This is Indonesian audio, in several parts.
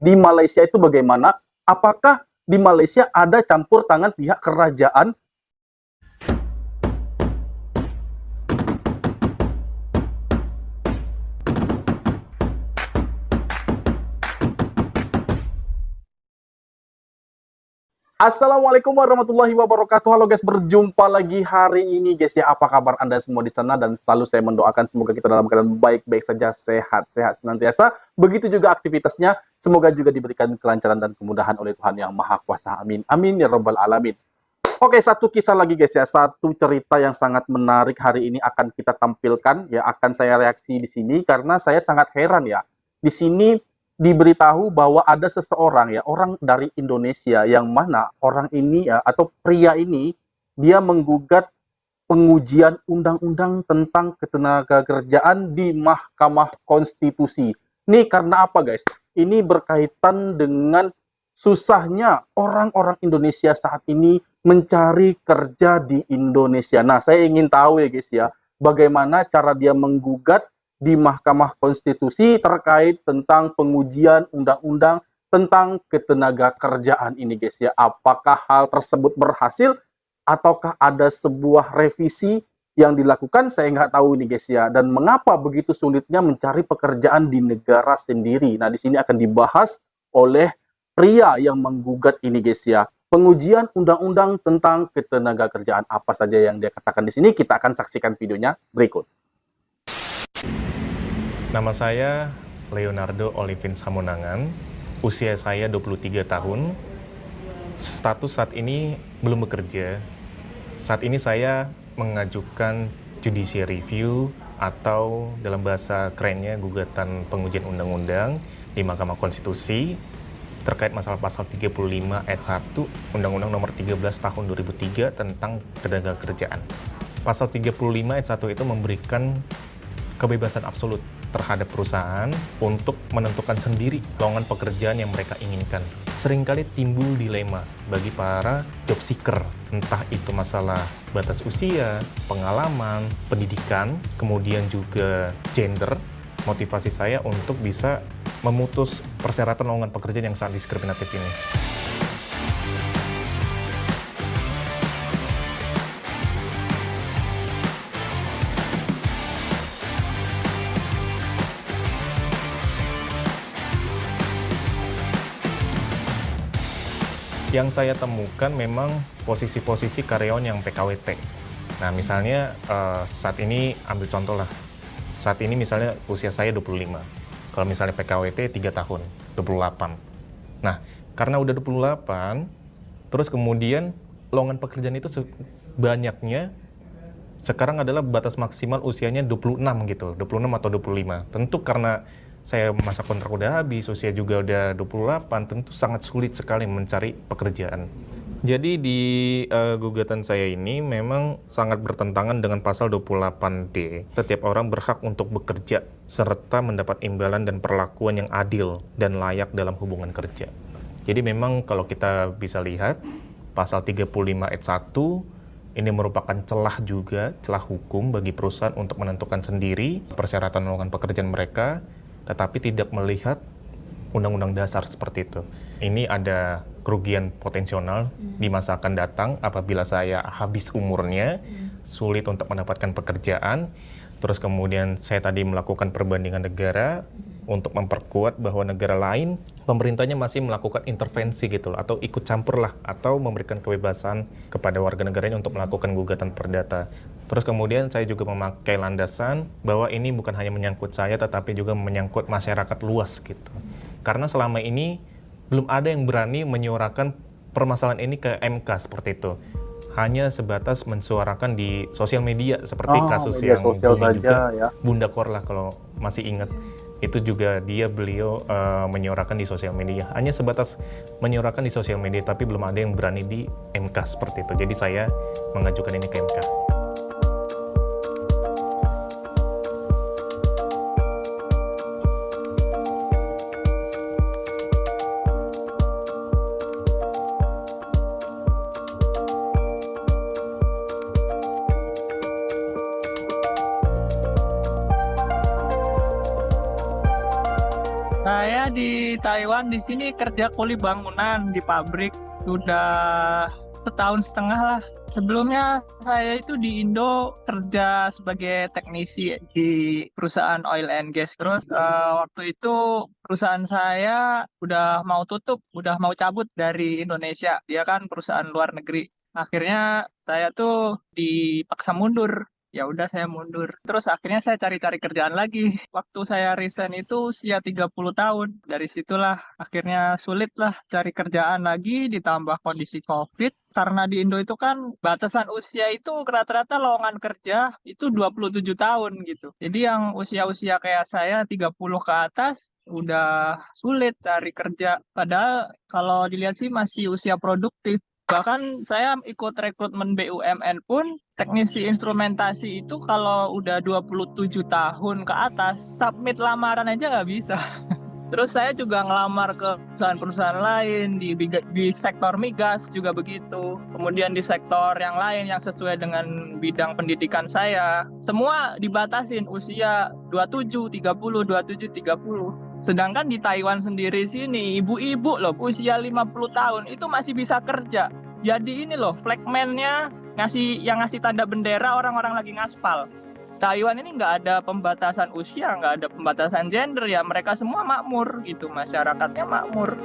di Malaysia itu bagaimana? Apakah di Malaysia ada campur tangan pihak kerajaan? Assalamualaikum warahmatullahi wabarakatuh. Halo guys, berjumpa lagi hari ini guys ya. Apa kabar Anda semua di sana? Dan selalu saya mendoakan semoga kita dalam keadaan baik-baik saja, sehat-sehat senantiasa. Begitu juga aktivitasnya, semoga juga diberikan kelancaran dan kemudahan oleh Tuhan Yang Maha Kuasa. Amin. Amin ya rabbal alamin. Oke, satu kisah lagi guys ya. Satu cerita yang sangat menarik hari ini akan kita tampilkan ya, akan saya reaksi di sini karena saya sangat heran ya. Di sini diberitahu bahwa ada seseorang ya, orang dari Indonesia yang mana orang ini ya atau pria ini dia menggugat pengujian undang-undang tentang ketenagakerjaan di Mahkamah Konstitusi. Ini karena apa guys? Ini berkaitan dengan susahnya orang-orang Indonesia saat ini mencari kerja di Indonesia. Nah, saya ingin tahu ya guys ya, bagaimana cara dia menggugat di Mahkamah Konstitusi terkait tentang pengujian undang-undang tentang ketenagakerjaan ini guys ya. Apakah hal tersebut berhasil ataukah ada sebuah revisi yang dilakukan? Saya nggak tahu ini guys ya. Dan mengapa begitu sulitnya mencari pekerjaan di negara sendiri? Nah, di sini akan dibahas oleh pria yang menggugat ini guys ya. Pengujian undang-undang tentang ketenagakerjaan apa saja yang dia katakan di sini, kita akan saksikan videonya berikut. Nama saya Leonardo Olivin Samunangan, usia saya 23 tahun, status saat ini belum bekerja. Saat ini saya mengajukan judicial review atau dalam bahasa kerennya gugatan pengujian undang-undang di Mahkamah Konstitusi terkait masalah pasal 35 ayat 1 Undang-Undang Nomor 13 Tahun 2003 tentang ketenagakerjaan. Pasal 35 ayat 1 itu memberikan kebebasan absolut terhadap perusahaan untuk menentukan sendiri lowongan pekerjaan yang mereka inginkan. Seringkali timbul dilema bagi para job seeker, entah itu masalah batas usia, pengalaman, pendidikan, kemudian juga gender. Motivasi saya untuk bisa memutus persyaratan lowongan pekerjaan yang sangat diskriminatif ini. Yang saya temukan memang posisi-posisi karyawan yang PKWT. Nah, misalnya saat ini ambil contoh lah. Saat ini misalnya usia saya 25. Kalau misalnya PKWT 3 tahun, 28. Nah, karena udah 28, terus kemudian lowongan pekerjaan itu banyaknya sekarang adalah batas maksimal usianya 26 gitu, 26 atau 25. Tentu karena saya masa kontrak udah habis, usia juga udah 28, tentu sangat sulit sekali mencari pekerjaan. Jadi di gugatan saya ini memang sangat bertentangan dengan pasal 28D. Setiap orang berhak untuk bekerja serta mendapat imbalan dan perlakuan yang adil dan layak dalam hubungan kerja. Jadi memang kalau kita bisa lihat pasal 35 ayat 1 ini merupakan celah juga, celah hukum bagi perusahaan untuk menentukan sendiri persyaratan lowongan pekerjaan mereka, tetapi tidak melihat undang-undang dasar seperti itu. Ini ada kerugian potensial di masa akan datang apabila saya habis umurnya, sulit untuk mendapatkan pekerjaan, terus kemudian saya tadi melakukan perbandingan negara untuk memperkuat bahwa negara lain pemerintahnya masih melakukan intervensi gitu loh, atau ikut campur lah, atau memberikan kebebasan kepada warga negaranya untuk melakukan gugatan perdata. Terus kemudian saya juga memakai landasan bahwa ini bukan hanya menyangkut saya, tetapi juga menyangkut masyarakat luas gitu. Karena selama ini belum ada yang berani menyuarakan permasalahan ini ke MK seperti itu. Hanya sebatas mensuarakan di sosial media seperti kasus media yang sosial ini saja, juga, ya. Bunda Kor lah kalau masih ingat. Itu juga beliau menyuarakan di sosial media. Hanya sebatas menyuarakan di sosial media, tapi belum ada yang berani di MK seperti itu. Jadi saya mengajukan ini ke MK. Saya di Taiwan, di sini kerja kuli bangunan di pabrik. Sudah setahun setengah lah. Sebelumnya saya itu di Indo kerja sebagai teknisi di perusahaan oil and gas. Terus waktu itu perusahaan saya udah mau tutup, udah mau cabut dari Indonesia. Dia kan perusahaan luar negeri. Akhirnya saya tuh dipaksa mundur. Ya udah saya mundur. Terus akhirnya saya cari-cari kerjaan lagi. Waktu saya resign itu usia 30 tahun. Dari situlah akhirnya sulit lah cari kerjaan lagi ditambah kondisi COVID. Karena di Indo itu kan batasan usia itu rata-rata lowongan kerja itu 27 tahun gitu. Jadi yang usia-usia kayak saya 30 ke atas udah sulit cari kerja. Padahal kalau dilihat sih masih usia produktif. Bahkan saya ikut rekrutmen BUMN pun, teknisi instrumentasi itu kalau udah 27 tahun ke atas, submit lamaran aja nggak bisa. Terus saya juga ngelamar ke perusahaan-perusahaan lain, di sektor migas juga begitu. Kemudian di sektor yang lain yang sesuai dengan bidang pendidikan saya. Semua dibatasin usia 27, 30, 27, 30. Sedangkan di Taiwan sendiri sini, ibu-ibu loh usia 50 tahun itu masih bisa kerja. Jadi ini loh, flagman-nya ngasih tanda bendera orang-orang lagi ngaspal. Taiwan ini nggak ada pembatasan usia, nggak ada pembatasan gender ya. Mereka semua makmur gitu, masyarakatnya makmur.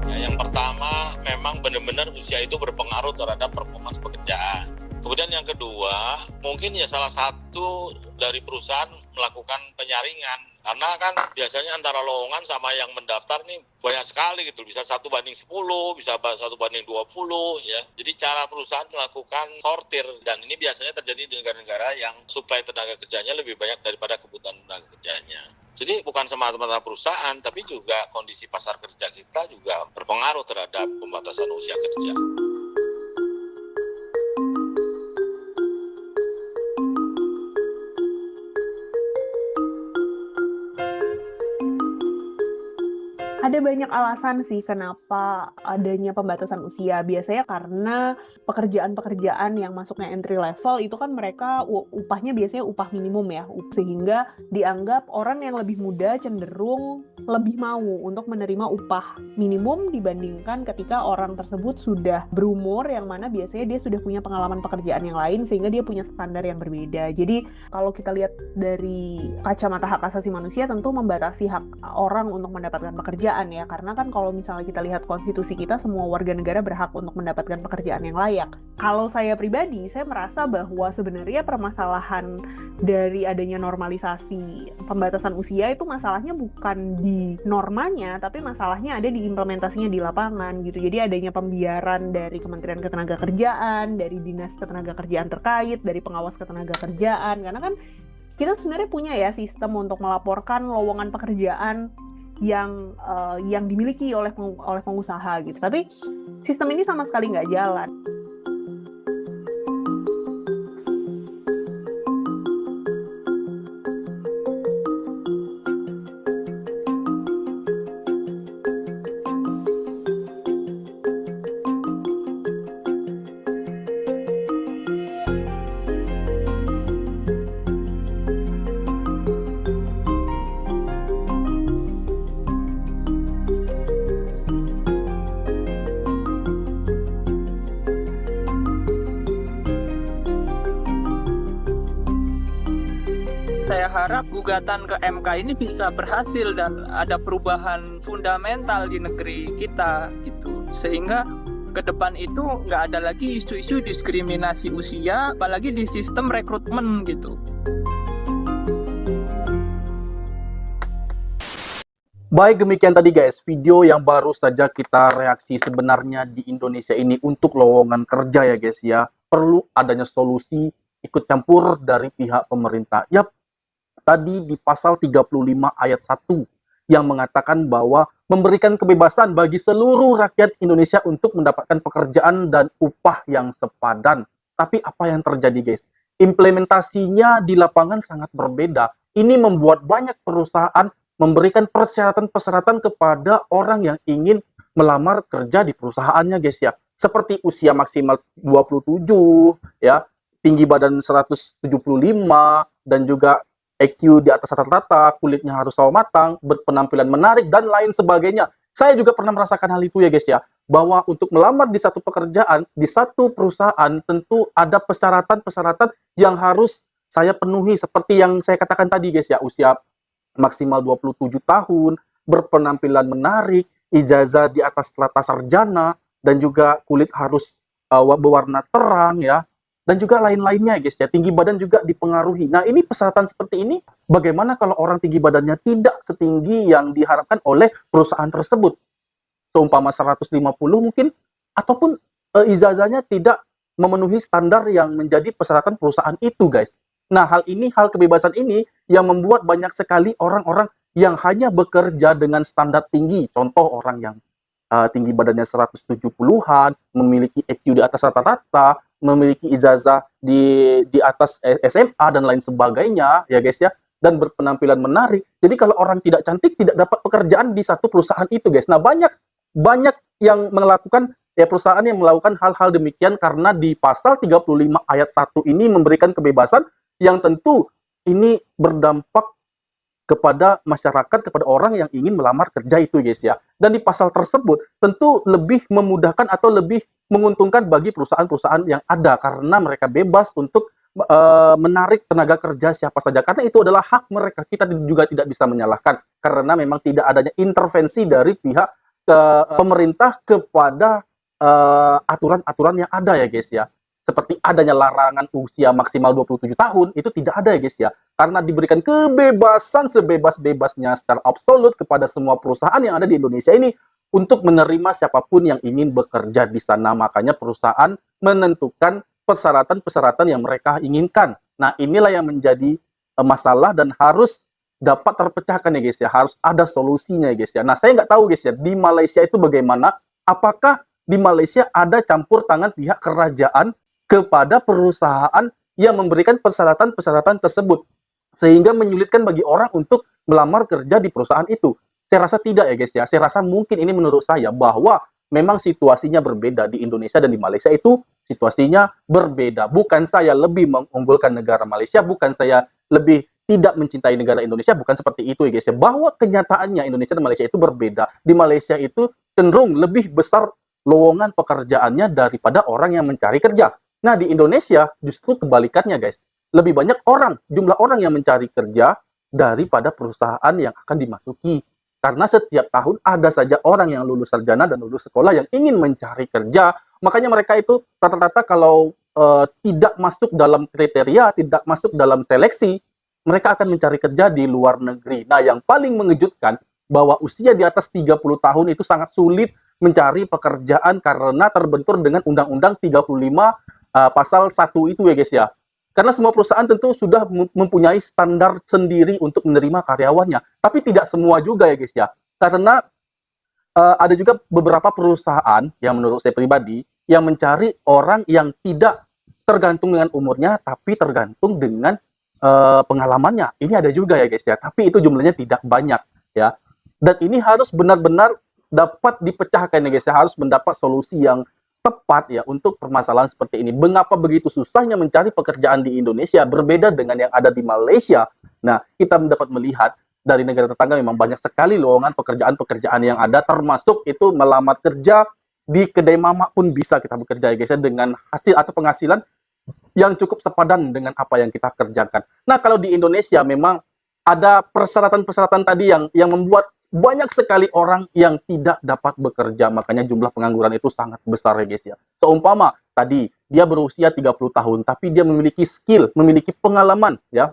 Yang pertama, memang benar-benar usia itu berpengaruh terhadap performance pekerjaan. Kemudian yang kedua, mungkin ya salah satu dari perusahaan melakukan penyaringan. Karena kan biasanya antara lowongan sama yang mendaftar nih banyak sekali gitu. Bisa 1:10, bisa 1:20 ya. Jadi cara perusahaan melakukan sortir. Dan ini biasanya terjadi di negara-negara yang suplai tenaga kerjanya lebih banyak daripada kebutuhan tenaga kerjanya. Jadi bukan semata-mata perusahaan, tapi juga kondisi pasar kerja kita juga berpengaruh terhadap pembatasan usia kerja. Ada banyak alasan sih kenapa adanya pembatasan usia. Biasanya karena pekerjaan-pekerjaan yang masuknya entry level itu kan mereka upahnya biasanya upah minimum ya. Sehingga dianggap orang yang lebih muda cenderung lebih mau untuk menerima upah minimum dibandingkan ketika orang tersebut sudah berumur, yang mana biasanya dia sudah punya pengalaman pekerjaan yang lain sehingga dia punya standar yang berbeda. Jadi kalau kita lihat dari kacamata hak asasi manusia, tentu membatasi hak orang untuk mendapatkan pekerjaan ya, karena kan kalau misalnya kita lihat konstitusi kita, semua warga negara berhak untuk mendapatkan pekerjaan yang layak. Kalau saya pribadi, saya merasa bahwa sebenarnya permasalahan dari adanya normalisasi pembatasan usia itu masalahnya bukan di normanya, tapi masalahnya ada di implementasinya di lapangan gitu. Jadi adanya pembiaran dari Kementerian Ketenagakerjaan, dari Dinas Ketenagakerjaan terkait, dari pengawas ketenagakerjaan, karena kan kita sebenarnya punya ya sistem untuk melaporkan lowongan pekerjaan yang dimiliki oleh pengusaha gitu. Tapi sistem ini sama sekali nggak jalan. Saya harap gugatan ke MK ini bisa berhasil dan ada perubahan fundamental di negeri kita gitu, sehingga ke depan itu nggak ada lagi isu-isu diskriminasi usia, apalagi di sistem rekrutmen gitu. Baik, demikian tadi guys, video yang baru saja kita reaksi. Sebenarnya di Indonesia ini untuk lowongan kerja ya guys ya, perlu adanya solusi ikut campur dari pihak pemerintah. Yap, tadi di pasal 35 ayat 1 yang mengatakan bahwa memberikan kebebasan bagi seluruh rakyat Indonesia untuk mendapatkan pekerjaan dan upah yang sepadan. Tapi apa yang terjadi guys? Implementasinya di lapangan sangat berbeda. Ini membuat banyak perusahaan memberikan persyaratan-persyaratan kepada orang yang ingin melamar kerja di perusahaannya guys ya. seperti usia maksimal 27, ya, tinggi badan 175, dan juga EQ di atas rata-rata, kulitnya harus sawo matang, berpenampilan menarik, dan lain sebagainya. Saya juga pernah merasakan hal itu ya guys ya, bahwa untuk melamar di satu pekerjaan, di satu perusahaan, tentu ada persyaratan-persyaratan yang harus saya penuhi, seperti yang saya katakan tadi guys ya, usia maksimal 27 tahun, berpenampilan menarik, ijazah di atas rata sarjana, dan juga kulit harus berwarna terang ya, dan juga lain-lainnya guys ya. Tinggi badan juga dipengaruhi. Nah, ini persyaratan seperti ini, bagaimana kalau orang tinggi badannya tidak setinggi yang diharapkan oleh perusahaan tersebut? Seumpama 150 mungkin, ataupun ijazahnya tidak memenuhi standar yang menjadi persyaratan perusahaan itu guys. Nah, hal kebebasan ini yang membuat banyak sekali orang-orang yang hanya bekerja dengan standar tinggi. Contoh orang yang tinggi badannya 170-an, memiliki EQ di atas rata-rata, memiliki ijazah di atas SMA dan lain sebagainya ya guys ya, dan berpenampilan menarik. Jadi kalau orang tidak cantik tidak dapat pekerjaan di satu perusahaan itu guys. Nah, banyak yang melakukan perusahaan yang melakukan hal-hal demikian karena di pasal 35 ayat 1 ini memberikan kebebasan yang tentu ini berdampak kepada masyarakat, kepada orang yang ingin melamar kerja itu guys ya. Dan di pasal tersebut tentu lebih memudahkan atau lebih menguntungkan bagi perusahaan-perusahaan yang ada karena mereka bebas untuk menarik tenaga kerja siapa saja, karena itu adalah hak mereka. Kita juga tidak bisa menyalahkan karena memang tidak adanya intervensi dari pihak pemerintah kepada aturan-aturan yang ada ya guys ya. Seperti adanya larangan usia maksimal 27 tahun, itu tidak ada ya guys ya. Karena diberikan kebebasan sebebas-bebasnya secara absolut kepada semua perusahaan yang ada di Indonesia ini untuk menerima siapapun yang ingin bekerja di sana. Makanya perusahaan menentukan persyaratan-persyaratan yang mereka inginkan. Nah, inilah yang menjadi masalah dan harus dapat terpecahkan ya guys ya. Harus ada solusinya ya guys ya. Nah, saya nggak tahu guys ya, di Malaysia itu bagaimana? Apakah di Malaysia ada campur tangan pihak kerajaan kepada perusahaan yang memberikan persyaratan-persyaratan tersebut sehingga menyulitkan bagi orang untuk melamar kerja di perusahaan itu? Saya rasa tidak ya guys ya. Saya rasa mungkin ini menurut saya bahwa memang situasinya berbeda di Indonesia dan di Malaysia itu situasinya berbeda. Bukan saya lebih mengunggulkan negara Malaysia, bukan saya lebih tidak mencintai negara Indonesia, bukan seperti itu ya guys ya. Bahwa kenyataannya Indonesia dan Malaysia itu berbeda. Di Malaysia itu cenderung lebih besar lowongan pekerjaannya daripada orang yang mencari kerja. Nah, di Indonesia justru kebalikannya guys. Lebih banyak jumlah orang yang mencari kerja daripada perusahaan yang akan dimasuki. Karena setiap tahun ada saja orang yang lulus sarjana dan lulus sekolah yang ingin mencari kerja. Makanya mereka itu rata-rata kalau tidak masuk dalam kriteria, tidak masuk dalam seleksi, mereka akan mencari kerja di luar negeri. Nah, yang paling mengejutkan bahwa usia di atas 30 tahun itu sangat sulit mencari pekerjaan karena terbentur dengan Undang-Undang 35 pasal 1 itu ya guys ya. Karena semua perusahaan tentu sudah mempunyai standar sendiri untuk menerima karyawannya. Tapi tidak semua juga ya guys ya. Karena ada juga beberapa perusahaan yang menurut saya pribadi yang mencari orang yang tidak tergantung dengan umurnya, tapi tergantung dengan pengalamannya. Ini ada juga ya guys ya. Tapi itu jumlahnya tidak banyak ya. Dan ini harus benar-benar dapat dipecahkan ya guys ya. Harus mendapat solusi yang tepat ya untuk permasalahan seperti ini. Mengapa begitu susahnya mencari pekerjaan di Indonesia berbeda dengan yang ada di Malaysia? Nah, kita dapat melihat dari negara tetangga memang banyak sekali lowongan pekerjaan-pekerjaan yang ada, termasuk itu melamar kerja di kedai mamak pun bisa kita bekerja ya guys ya, dengan hasil atau penghasilan yang cukup sepadan dengan apa yang kita kerjakan. Nah, kalau di Indonesia memang ada persyaratan-persyaratan tadi yang membuat banyak sekali orang yang tidak dapat bekerja, makanya jumlah pengangguran itu sangat besar ya guys ya. Seumpama tadi dia berusia 30 tahun tapi dia memiliki skill, memiliki pengalaman ya.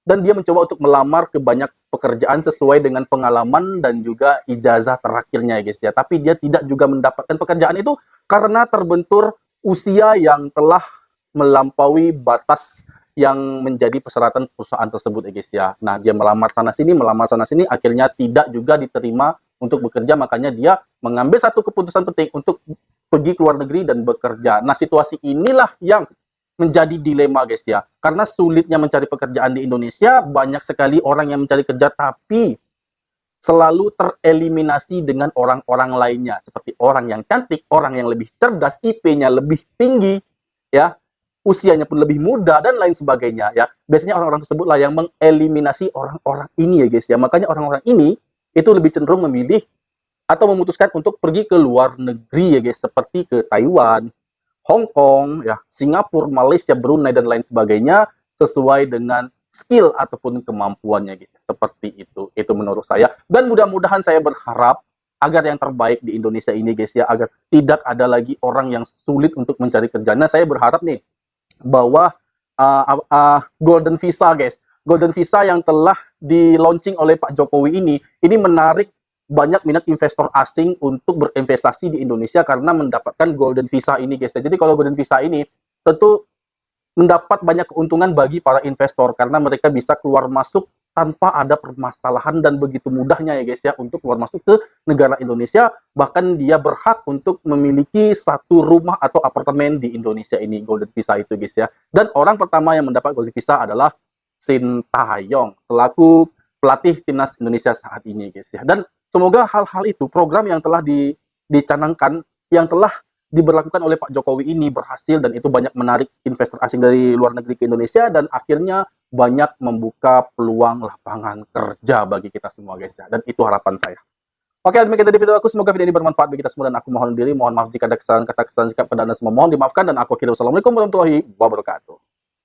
Dan dia mencoba untuk melamar ke banyak pekerjaan sesuai dengan pengalaman dan juga ijazah terakhirnya ya guys ya. Tapi dia tidak juga mendapatkan pekerjaan itu karena terbentur usia yang telah melampaui batas yang menjadi persyaratan perusahaan tersebut ya guys ya. Nah, dia melamar sana sini, akhirnya tidak juga diterima untuk bekerja, makanya dia mengambil satu keputusan penting untuk pergi ke luar negeri dan bekerja. Nah, situasi inilah yang menjadi dilema guys ya. Karena sulitnya mencari pekerjaan di Indonesia, banyak sekali orang yang mencari kerja tapi selalu tereliminasi dengan orang-orang lainnya, seperti orang yang cantik, orang yang lebih cerdas, IP-nya lebih tinggi, ya, usianya pun lebih muda dan lain sebagainya, ya. Biasanya orang-orang tersebutlah yang mengeliminasi orang-orang ini ya guys ya. Makanya orang-orang ini itu lebih cenderung memilih atau memutuskan untuk pergi ke luar negeri ya guys, seperti ke Taiwan, Hong Kong, ya, Singapura, Malaysia, Brunei dan lain sebagainya sesuai dengan skill ataupun kemampuannya gitu. Seperti itu. Itu menurut saya. Dan mudah-mudahan saya berharap agar yang terbaik di Indonesia ini guys ya, agar tidak ada lagi orang yang sulit untuk mencari kerja. Nah, saya berharap nih bahwa Golden Visa guys, Golden Visa yang telah di-launching oleh Pak Jokowi ini menarik banyak minat investor asing untuk berinvestasi di Indonesia karena mendapatkan Golden Visa ini guys. Jadi kalau Golden Visa ini tentu mendapat banyak keuntungan bagi para investor karena mereka bisa keluar masuk tanpa ada permasalahan dan begitu mudahnya ya guys ya untuk keluar masuk ke negara Indonesia, bahkan dia berhak untuk memiliki satu rumah atau apartemen di Indonesia ini, Golden Visa itu guys ya. Dan orang pertama yang mendapat Golden Visa adalah Sintayong selaku pelatih timnas Indonesia saat ini guys ya. Dan semoga hal-hal itu, program yang telah dicanangkan, yang telah diberlakukan oleh Pak Jokowi ini berhasil dan itu banyak menarik investor asing dari luar negeri ke Indonesia dan akhirnya banyak membuka peluang lapangan kerja bagi kita semua guys ya. Dan itu harapan saya. Oke, demikian tadi video aku. Semoga video ini bermanfaat bagi kita semua dan aku mohon diri, mohon maaf jika ada kesalahan kata, kesalahan sikap pada Anda semua. Mohon dimaafkan dan aku akhiri. Wassalamualaikum warahmatullahi wabarakatuh.